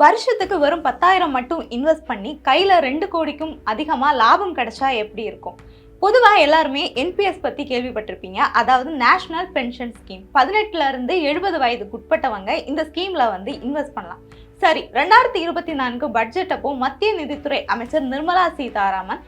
வருஷத்துக்கு வெறும் 10,000 மட்டும் இன்வெஸ்ட் பண்ணி கையில் 2 கோடிக்கும் அதிகமாக லாபம் கிடைச்சா எப்படி இருக்கும்? பொதுவாக எல்லாருமே என்பிஎஸ் பற்றி கேள்விப்பட்டிருப்பீங்க. அதாவது நேஷனல் பென்ஷன் ஸ்கீம். 18ல இருந்து 70 வயதுக்கு உட்பட்டவங்க இந்த ஸ்கீமில் வந்து இன்வெஸ்ட் பண்ணலாம். சரி, 2024 பட்ஜெட் அப்போ மத்திய நிதித்துறை அமைச்சர் நிர்மலா சீதாராமன்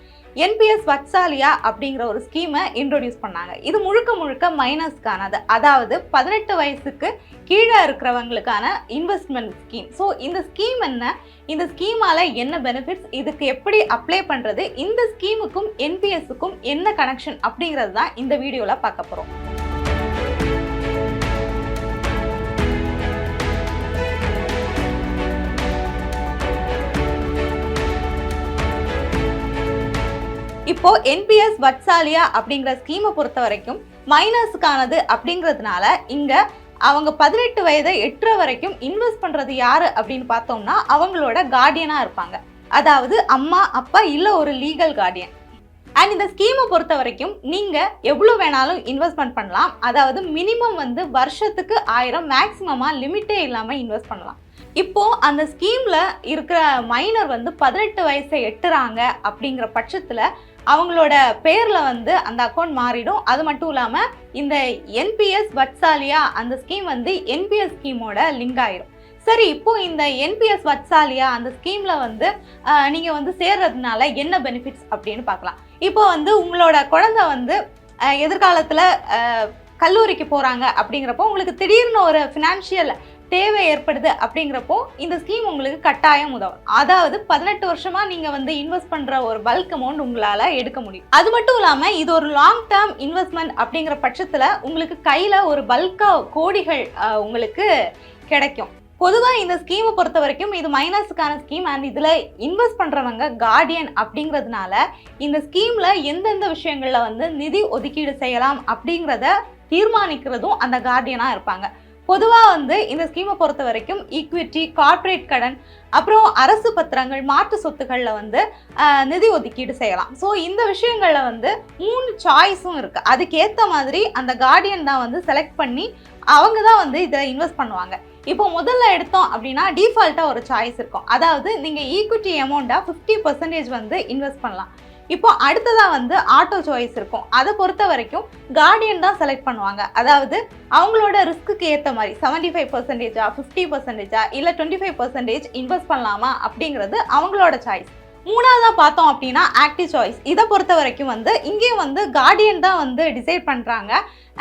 என்பிஎஸ் வத்சாலியா அப்படிங்கிற ஒரு ஸ்கீமை இன்ட்ரோடியூஸ் பண்ணாங்க. இது முழுக்க முழுக்க மைனர்ஸ்க்கானது, அதாவது 18 வயசுக்கு கீழே இருக்கிறவங்களுக்கான இன்வெஸ்ட்மெண்ட் ஸ்கீம். ஸோ இந்த ஸ்கீம் என்ன, இந்த ஸ்கீமால என்ன பெனிஃபிட்ஸ், இதுக்கு எப்படி அப்ளை பண்ணுறது, இந்த ஸ்கீமுக்கும் என்பிஎஸ்க்கும் என்ன கனெக்ஷன் அப்படிங்கிறது தான் இந்த வீடியோவில் பார்க்க போகிறோம். இப்போ என்பிஎஸ் வத்சாலியா அப்படிங்கிற ஸ்கீமை பொறுத்த வரைக்கும் மைனர்ஸுக்கானது அப்படிங்கிறதுனால இங்க அவங்க 18 வயதை எட்டுற வரைக்கும் இன்வெஸ்ட் பண்றது யாரு அப்படின்னு பார்த்தோம்னா அவங்களோட கார்டியனா இருப்பாங்க. அதாவது அம்மா, அப்பா இல்ல ஒரு லீகல் கார்டியன். அண்ட் இந்த ஸ்கீமை பொறுத்த வரைக்கும் நீங்க எவ்வளவு வேணாலும் இன்வெஸ்ட்மெண்ட் பண்ணலாம். அதாவது மினிமம் வந்து வருஷத்துக்கு 1000, மேக்சிமமா லிமிட்டே இல்லாம இன்வெஸ்ட் பண்ணலாம். இப்போ அந்த ஸ்கீம்ல இருக்கிற மைனர் வந்து 18 வயசை எட்டுறாங்க அப்படிங்கிற பட்சத்துல அவங்களோட பேர்ல வந்து அந்த அக்கௌண்ட் மாறிடும். அது மட்டும் இல்லாம இந்த என்பிஎஸ் வத்சாலியா அந்த ஸ்கீம் வந்து என்பிஎஸ் ஸ்கீமோட லிங்க் ஆயிரும். சரி, இப்போ இந்த என்பிஎஸ் வத்சாலியா அந்த ஸ்கீம்ல வந்து நீங்க வந்து சேர்றதுனால என்ன பெனிஃபிட்ஸ் அப்படின்னு பார்க்கலாம். இப்போ வந்து உங்களோட குழந்தை வந்து எதிர்காலத்துல கல்லூரிக்கு போறாங்க அப்படிங்கிறப்போ உங்களுக்கு திடீர்னு ஒரு ஃபினான்ஷியல் தேவை ஏற்படுது அப்படிங்கிறப்போ இந்த ஸ்கீம் உங்களுக்கு கட்டாயம் உதவும். அதாவது 18 வருஷமா நீங்க வந்து இன்வெஸ்ட் பண்ற ஒரு பல்க் அமௌண்ட் உங்களால எடுக்க முடியும். அது மட்டும் இல்லாம இது ஒரு லாங் டேர்ம் இன்வெஸ்ட்மெண்ட் அப்படிங்கிற பட்சத்துல உங்களுக்கு கையில ஒரு பல்கா கோடிகள் உங்களுக்கு கிடைக்கும். பொதுவாக இந்த ஸ்கீமை பொறுத்த வரைக்கும் இது மைனர்ஸுக்கான ஸ்கீம். அண்ட் இதில் இன்வெஸ்ட் பண்ணுறவங்க கார்டியன் அப்படிங்கிறதுனால இந்த ஸ்கீமில் எந்தெந்த விஷயங்களில் வந்து நிதி ஒதுக்கீடு செய்யலாம் அப்படிங்கிறத தீர்மானிக்கிறதும் அந்த கார்டியனாக இருப்பாங்க. பொதுவாக வந்து இந்த ஸ்கீமை பொறுத்த வரைக்கும் ஈக்விட்டி, கார்ப்பரேட் கடன், அப்புறம் அரசு பத்திரங்கள், மாற்று சொத்துக்களில் வந்து நிதி ஒதுக்கீடு செய்யலாம். ஸோ இந்த விஷயங்களில் வந்து 3 சாய்ஸும் இருக்குது. அதுக்கேற்ற மாதிரி அந்த கார்டியன் தான் வந்து செலக்ட் பண்ணி அவங்க தான் வந்து இதில் இன்வெஸ்ட் பண்ணுவாங்க. இப்போ முதல்ல எடுத்தோம் அப்படின்னா டிஃபால்ட்டாக ஒரு சாய்ஸ் இருக்கும். அதாவது நீங்கள் ஈக்விட்டி அமௌண்ட்டாக 50% வந்து இன்வெஸ்ட் பண்ணலாம். இப்போ அடுத்ததாக வந்து ஆட்டோ சாய்ஸ் இருக்கும். அதை பொறுத்த வரைக்கும் கார்டியன் தான் செலக்ட் பண்ணுவாங்க. அதாவது அவங்களோட ரிஸ்க்கு ஏற்ற மாதிரி 75%, 50%, இல்லை 25% இன்வெஸ்ட் பண்ணலாமா அப்படிங்கிறது அவங்களோட சாய்ஸ். மூணாவதாக பார்த்தோம் அப்படின்னா ஆக்டிவ் சாய்ஸ். இதை பொறுத்த வரைக்கும் வந்து இங்கேயும் வந்து கார்டியன் தான் வந்து டிசைட் பண்ணுறாங்க.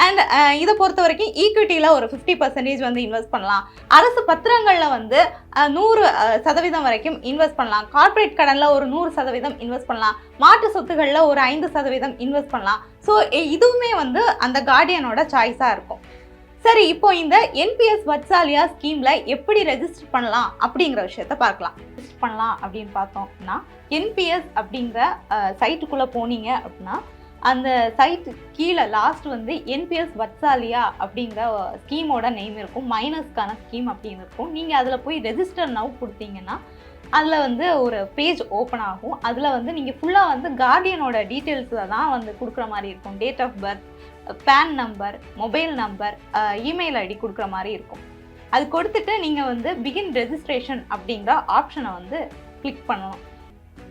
அண்ட் இதை பொறுத்த வரைக்கும் ஈக்விட்டியில் ஒரு 50% வந்து இன்வெஸ்ட் பண்ணலாம். அரசு பத்திரங்களில் வந்து 100% வரைக்கும் இன்வெஸ்ட் பண்ணலாம். கார்ப்பரேட் கடனில் ஒரு 100% இன்வெஸ்ட் பண்ணலாம். மாற்று சொத்துக்களில் ஒரு 5% இன்வெஸ்ட் பண்ணலாம். ஸோ இதுவுமே வந்து அந்த கார்டியனோட சாய்ஸாக இருக்கும். சரி, இப்போ இந்த என்பிஎஸ் வத்சாலியா ஸ்கீம்ல எப்படி ரெஜிஸ்டர் பண்ணலாம் அப்படிங்கிற விஷயத்த பார்க்கலாம். ரெஜிஸ்டர் பண்ணலாம் அப்படின்னு பார்த்தோம்னா என்பிஎஸ் அப்படிங்கிற சைட்டுக்குள்ளே போனீங்க அப்படின்னா அந்த சைட்டு கீழே லாஸ்ட் வந்து என்பிஎஸ் வத்சாலியா அப்படிங்கிற ஸ்கீமோட நேம் இருக்கும். மைனர்ஸ்க்கான ஸ்கீம் அப்படின்னு இருக்கும். நீங்கள் அதில் போய் ரெஜிஸ்டர் நவ் கொடுத்தீங்கன்னா அதில் வந்து ஒரு பேஜ் ஓப்பன் ஆகும். அதில் வந்து நீங்கள் ஃபுல்லாக வந்து கார்டியனோட டீட்டெயில்ஸில் தான் வந்து கொடுக்குற மாதிரி இருக்கும். Date of birth, PAN number, mobile number, email ID கொடுக்குற மாதிரி இருக்கும். அது கொடுத்துட்டு நீங்கள் வந்து பிகின் ரெஜிஸ்ட்ரேஷன் அப்படிங்கிற ஆப்ஷனை வந்து கிளிக் பண்ணணும்.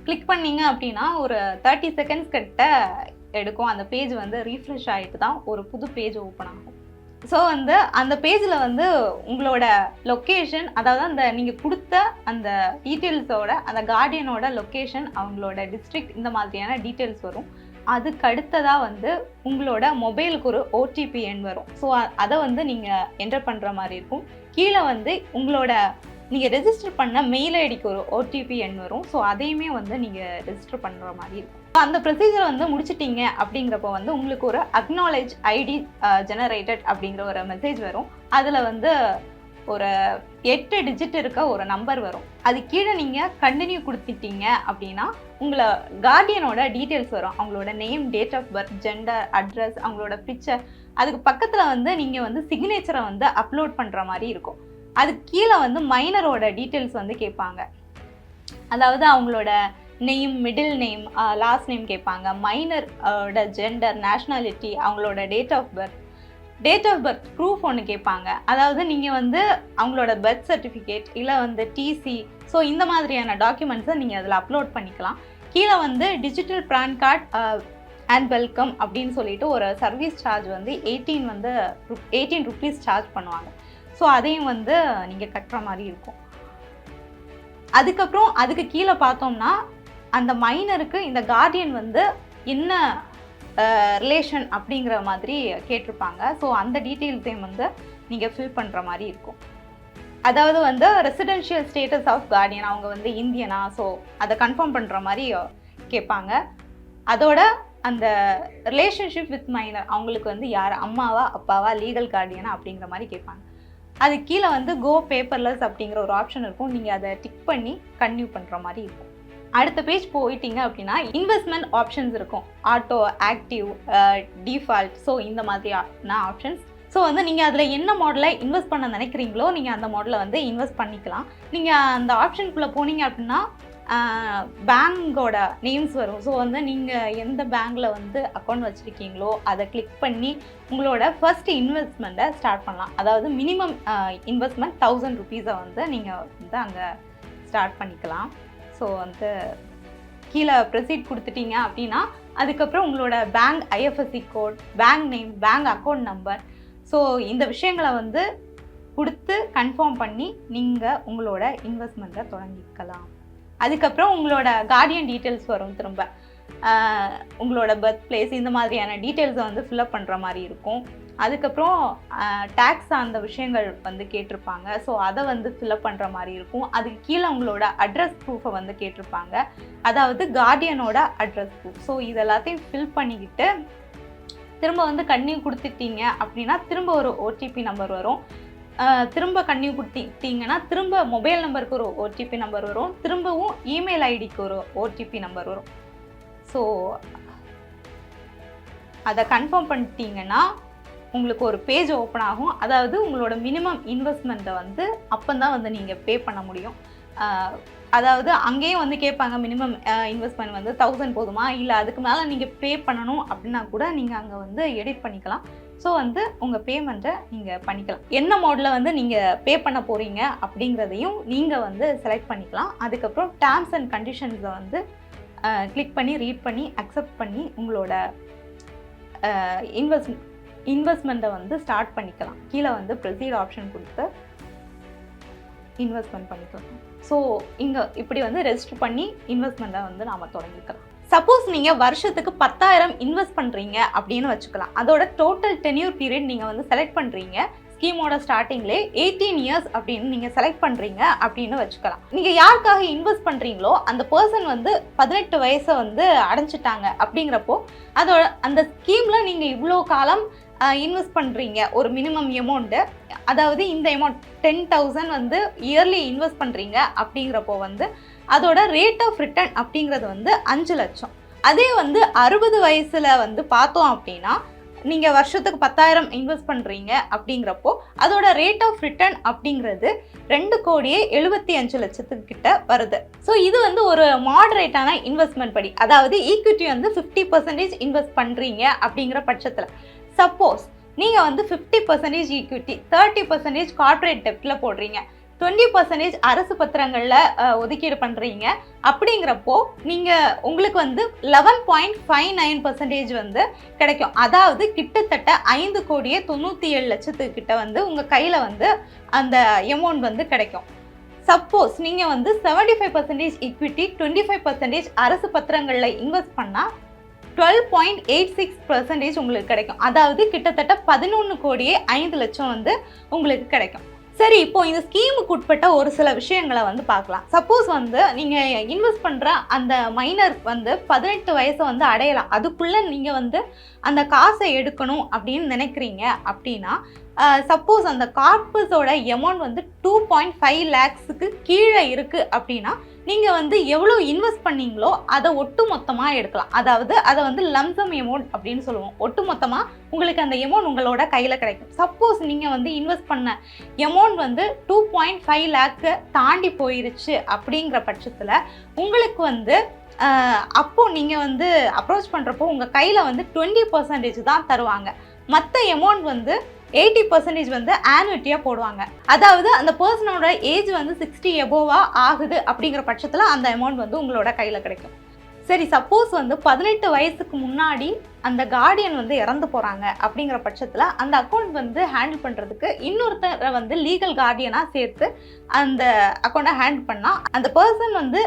கிளிக் பண்ணிங்க அப்படின்னா ஒரு 30 செகண்ட்ஸ் கிட்ட எடுக்கும். அந்த பேஜ் வந்து ரீஃப்ரெஷ் ஆகிட்டு தான் ஒரு புது பேஜ் ஓப்பன் ஆகும். ஸோ வந்து அந்த பேஜில் வந்து உங்களோட லொக்கேஷன், அதாவது அந்த நீங்கள் கொடுத்த அந்த டீட்டெயில்ஸோட அந்த கார்டியனோட லொக்கேஷன், அவங்களோட டிஸ்ட்ரிக்ட், இந்த மாதிரியான டீட்டெயில்ஸ் வரும். அதுக்கு அடுத்ததாக வந்து உங்களோட மொபைலுக்கு ஒரு ஓடிபி எண் வரும். ஸோ அதை வந்து நீங்கள் என்டர் பண்ணுற மாதிரி இருக்கும். கீழே வந்து உங்களோட நீங்கள் ரெஜிஸ்டர் பண்ண மெயில் ஐடிக்கு ஒரு ஓடிபி எண் வரும். ஸோ அதையுமே வந்து நீங்கள் ரெஜிஸ்டர் பண்ணுற மாதிரி இருக்கும். அந்த ப்ரொசீஜர் வந்து முடிச்சிட்டிங்க அப்படிங்கிறப்போ வந்து உங்களுக்கு ஒரு அக்னாலேஜ் ஐடி ஜெனரேட்டட் அப்படிங்கிற ஒரு மெசேஜ் வரும். அதில் வந்து ஒரு 8 டிஜிட் இருக்க ஒரு நம்பர் வரும். அது கீழே நீங்கள் கண்டினியூ கொடுத்துட்டீங்க அப்படின்னா உங்களை கார்டியனோட டீட்டெயில்ஸ் வரும். அவங்களோட name, date of birth, gender, address, அவங்களோட பிக்சர். அதுக்கு பக்கத்தில் வந்து நீங்கள் வந்து சிக்னேச்சரை வந்து அப்லோட் பண்ணுற மாதிரி இருக்கும். அதுக்கு கீழே வந்து மைனரோட டீட்டெயில்ஸ் வந்து கேட்பாங்க. அதாவது அவங்களோட name, middle name, last name கேட்பாங்க. மைனரோட ஜெண்டர், நேஷ்னாலிட்டி, அவங்களோட date of birth, date of birth proof ஒன்று கேட்பாங்க. அதாவது நீங்கள் வந்து அவங்களோட பர்த் சர்டிஃபிகேட் இல்லை வந்து டிசி, ஸோ இந்த மாதிரியான டாக்குமெண்ட்ஸை நீங்கள் அதில் அப்லோட் பண்ணிக்கலாம். கீழே வந்து digital PAN card and welcome அப்படின்னு சொல்லிட்டு ஒரு சர்வீஸ் சார்ஜ் வந்து 18 ருபீஸ் சார்ஜ் பண்ணுவாங்க. ஸோ அதையும் வந்து நீங்கள் கட்டுற மாதிரி இருக்கும். அதுக்கப்புறம் அதுக்கு கீழே பார்த்தோம்னா அந்த மைனருக்கு இந்த கார்டியன் வந்து என்ன ரிலேஷன் அப்படிங்கிற மாதிரி கேட்டிருப்பாங்க. ஸோ அந்த டீட்டெயில்ஸையும் வந்து நீங்கள் ஃபில் பண்ணுற மாதிரி இருக்கும். அதாவது வந்து ரெசிடென்ஷியல் ஸ்டேட்டஸ் ஆஃப் கார்டியன், அவங்க வந்து இந்தியனா, ஸோ அதை கன்ஃபார்ம் பண்ணுற மாதிரி கேட்பாங்க. அதோட அந்த ரிலேஷன்ஷிப் வித் மைனர், அவங்களுக்கு வந்து யார், அம்மாவா அப்பாவா லீகல் கார்டியனா அப்படிங்கிற மாதிரி கேட்பாங்க. அது கீழே வந்து கோ பேப்பர்லெஸ் அப்படிங்கிற ஒரு ஆப்ஷன் இருக்கும். நீங்கள் அதை டிக் பண்ணி கன்டினியூ பண்ணுற மாதிரி இருக்கும். அடுத்த பேஜ் போயிட்டீங்க அப்படின்னா இன்வெஸ்ட்மெண்ட் ஆப்ஷன்ஸ் இருக்கும். ஆட்டோ, ஆக்டிவ், டிஃபால்ட், ஸோ இந்த மாதிரியான ஆப்ஷன்ஸ். ஸோ வந்து நீங்கள் அதில் என்ன மாடலில் இன்வெஸ்ட் பண்ண நினைக்கிறீங்களோ நீங்கள் அந்த மாடலில் வந்து இன்வெஸ்ட் பண்ணிக்கலாம். நீங்கள் அந்த ஆப்ஷனுக்குள்ளே போனீங்க அப்படின்னா பேங்கோட நேம்ஸ் வரும். ஸோ வந்து நீங்கள் எந்த பேங்க்கில் வந்து அக்கௌண்ட் வச்சுருக்கீங்களோ அதை கிளிக் பண்ணி உங்களோட ஃபர்ஸ்ட் இன்வெஸ்ட்மெண்ட்டை ஸ்டார்ட் பண்ணலாம். அதாவது மினிமம் இன்வெஸ்ட்மெண்ட் 1000 ருபீஸை வந்து நீங்கள் வந்து அங்கே ஸ்டார்ட் பண்ணிக்கலாம். ஸோ வந்து கீழே ப்ரொசீட் கொடுத்துட்டீங்க அப்படின்னா அதுக்கப்புறம் உங்களோட bank IFSC code, bank name, bank account number, so இந்த விஷயங்களை வந்து கொடுத்து கன்ஃபார்ம் பண்ணி நீங்கள் உங்களோட இன்வெஸ்ட்மெண்ட்டை தொடங்கிக்கலாம். அதுக்கப்புறம் உங்களோட கார்டியன் டீட்டெயில்ஸ் வரும். திரும்ப உங்களோட பர்த் பிளேஸ் இந்த மாதிரியான டீட்டெயில்ஸை வந்து ஃபில்அப் பண்ணுற மாதிரி இருக்கும். அதுக்கப்புறம் டேக்ஸ் அந்த விஷயங்கள் வந்து கேட்டிருப்பாங்க. ஸோ அதை வந்து ஃபில்அப் பண்ணுற மாதிரி இருக்கும். அதுக்கு கீழே உங்களோட அட்ரஸ் ப்ரூஃபை வந்து கேட்டிருப்பாங்க. அதாவது கார்டியனோட அட்ரஸ் ப்ரூஃப். ஸோ இது எல்லாத்தையும் ஃபில் பண்ணிக்கிட்டு திரும்ப வந்து கன்டினியூ கொடுத்துட்டீங்க அப்படின்னா திரும்ப ஒரு ஓடிபி நம்பர் வரும். திரும்ப கன்டினியூ கொடுத்தீங்கன்னா திரும்ப மொபைல் நம்பருக்கு ஒரு ஓடிபி நம்பர் வரும். திரும்பவும் இமெயில் ஐடிக்கு ஒரு ஓடிபி நம்பர் வரும். ஸோ அதை கன்ஃபார்ம் பண்ணிட்டீங்கன்னா உங்களுக்கு ஒரு பேஜ் ஓப்பன் ஆகும். அதாவது உங்களோட மினிமம் இன்வெஸ்ட்மெண்ட்டை வந்து அப்போ தான் வந்து நீங்கள் பே பண்ண முடியும். அதாவது அங்கேயும் வந்து கேட்பாங்க மினிமம் இன்வெஸ்ட்மெண்ட் வந்து 1000 போதுமா, இல்லை அதுக்கு மேலே நீங்கள் பே பண்ணணும் அப்படின்னா கூட நீங்கள் அங்கே வந்து எடிட் பண்ணிக்கலாம். ஸோ வந்து உங்கள் பேமெண்ட்டை நீங்கள் பண்ணிக்கலாம். என்ன மோடில் வந்து நீங்கள் பே பண்ண போகிறீங்க அப்படிங்கிறதையும் நீங்கள் வந்து செலக்ட் பண்ணிக்கலாம். அதுக்கப்புறம் டேர்ம்ஸ் அண்ட் கண்டிஷன்ஸை வந்து கிளிக் பண்ணி ரீட் பண்ணி அக்செப்ட் பண்ணி உங்களோட இன்வெஸ்ட்மெண்ட்டை வந்து ஸ்டார்ட் பண்ணிக்கலாம். கீழே வந்து ப்ரொசீட் ஆப்ஷன் கொடுத்து இன்வெஸ்ட்மெண்ட் பண்ணிக்கலாம். ஸோ இங்கே இப்படி வந்து ரெஜிஸ்டர் பண்ணி இன்வெஸ்ட்மெண்ட்டை வந்து நாம் தொடங்கிக்கலாம். சப்போஸ் நீங்கள் வருஷத்துக்கு 10,000 இன்வெஸ்ட் பண்ணுறீங்க அப்படின்னு வச்சுக்கலாம். அதோட டோட்டல் டென்யூர் பீரியட் நீங்கள் வந்து செலக்ட் பண்ணுறீங்க. ஸ்கீமோட ஸ்டார்டிங்லே 18 இயர்ஸ் அப்படின்னு நீங்கள் செலக்ட் பண்ணுறீங்க அப்படின்னு வச்சுக்கலாம். நீங்கள் யாருக்காக இன்வெஸ்ட் பண்ணுறீங்களோ அந்த பர்சன் வந்து 18 வயசை வந்து அடைஞ்சிட்டாங்க அப்படிங்கிறப்போ அதோட அந்த ஸ்கீமில் நீங்கள் இவ்வளோ காலம் இன்வெஸ்ட் பண்ணுறீங்க ஒரு மினிமம் அமௌண்ட்டு, அதாவது இந்த அமௌண்ட் 10,000 வந்து இயர்லி இன்வெஸ்ட் பண்ணுறீங்க அப்படிங்கிறப்போ வந்து அதோட ரேட் ஆஃப் ரிட்டர்ன் அப்படிங்கிறது வந்து 5 லட்சம். அதே வந்து 60 வயசில் வந்து பார்த்தோம் அப்படின்னா நீங்கள் வருஷத்துக்கு 10,000 இன்வெஸ்ட் பண்ணுறீங்க அப்படிங்கிறப்போ அதோட ரேட் ஆஃப் ரிட்டர்ன் அப்படிங்கிறது 2,75,00,000 கிட்ட வருது. ஸோ இது வந்து ஒரு மாடரேட்டான இன்வெஸ்ட்மெண்ட் படி, அதாவது ஈக்விட்டி வந்து 50% இன்வெஸ்ட் பண்ணுறீங்க அப்படிங்கிற பட்சத்தில். சப்போஸ் நீங்கள் வந்து 50% ஈக்விட்டி, 30% கார்ப்பரேட் டெப்டில் போடுறீங்க, 20% அரசு பத்திரங்களில் ஒதுக்கீடு பண்ணுறீங்க அப்படிங்கிறப்போ நீங்கள் உங்களுக்கு வந்து 11.59% வந்து கிடைக்கும். அதாவது கிட்டத்தட்ட 5,97,00,000 கிட்ட வந்து உங்கள் கையில் வந்து அந்த அமௌண்ட் வந்து கிடைக்கும். சப்போஸ் நீங்கள் வந்து 75% ஈக்விட்டி, 25% அரசு பத்திரங்களில் இன்வெஸ்ட் பண்ணால் 12.86% உங்களுக்கு கிடைக்கும். அதாவது கிட்டத்தட்ட 11,05,00,000 வந்து உங்களுக்கு கிடைக்கும். சரி, இப்போ இந்த ஸ்கீமுக்கு உட்பட்ட ஒரு சில விஷயங்களை வந்து பார்க்கலாம். சப்போஸ் வந்து நீங்கள் இன்வெஸ்ட் பண்ணுற அந்த மைனர் வந்து 18 வயசை வந்து அடையலாம். அதுக்குள்ளே நீங்கள் வந்து அந்த காசை எடுக்கணும் அப்படின்னு நினைக்கிறீங்க அப்படின்னா சப்போஸ் அந்த கார்பஸோட அமௌண்ட் வந்து 2.5 lakhsக்கு கீழே இருக்குது அப்படின்னா நீங்கள் வந்து எவ்வளோ இன்வெஸ்ட் பண்ணீங்களோ அதை ஒட்டு மொத்தமாக எடுக்கலாம். அதாவது அதை வந்து லம்சம் அமௌண்ட் அப்படின்னு சொல்லுவோம். ஒட்டு மொத்தமாக உங்களுக்கு அந்த அமௌண்ட் உங்களோட கையில் கிடைக்கும். சப்போஸ் நீங்கள் வந்து இன்வெஸ்ட் பண்ண அமௌண்ட் வந்து 2.5 lakh தாண்டி போயிருச்சு அப்படிங்கிற பட்சத்தில் உங்களுக்கு வந்து அப்போது நீங்கள் வந்து அப்ரோச் பண்ணுறப்போ உங்கள் கையில் வந்து 20% தான் தருவாங்க. மற்ற அமௌண்ட் வந்து 80% வந்து ஆனுவிட்டியாக போடுவாங்க. அதாவது அந்த பர்சனோட ஏஜ் வந்து 60 எபோவா ஆகுது அப்படிங்கிற பட்சத்தில் அந்த அமௌண்ட் வந்து உங்களோட கையில் கிடைக்கும். சரி, சப்போஸ் வந்து 18 வயசுக்கு முன்னாடி அந்த கார்டியன் வந்து இறந்து போகிறாங்க அப்படிங்கிற பட்சத்தில் அந்த அக்கௌண்ட் வந்து ஹேண்டில் பண்ணுறதுக்கு இன்னொருத்தரை வந்து லீகல் கார்டியனாக சேர்த்து அந்த அக்கௌண்ட்டை ஹேண்டில் பண்ணால் அந்த பர்சன் வந்து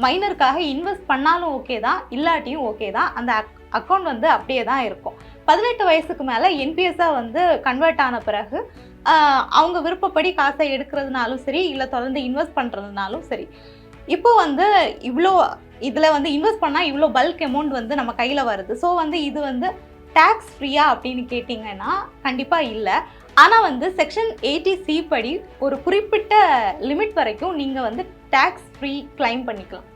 மைனருக்காக இன்வெஸ்ட் பண்ணாலும் ஓகே தான், இல்லாட்டியும் ஓகே தான். அந்த அக்கௌண்ட் வந்து அப்படியே தான் இருக்கும். 18 வயசுக்கு மேலே என்பிஎஸ்ஸாக வந்து கன்வெர்ட் ஆன பிறகு அவங்க விருப்பப்படி காசை எடுக்கிறதுனாலும் சரி, இல்லை தொடர்ந்து இன்வெஸ்ட் பண்ணுறதுனாலும் சரி. இப்போ வந்து இவ்வளோ இதில் வந்து இன்வெஸ்ட் பண்ணால் இவ்வளோ பல்க் அமௌண்ட் வந்து நம்ம கையில் வருது. ஸோ வந்து இது வந்து டேக்ஸ் ஃப்ரீயா அப்படின்னு கேட்டிங்கன்னா கண்டிப்பாக இல்லை. ஆனால் வந்து செக்ஷன் 80C படி ஒரு குறிப்பிட்ட லிமிட் வரைக்கும் நீங்கள் வந்து டேக்ஸ் ஃப்ரீ கிளைம் பண்ணிக்கலாம்.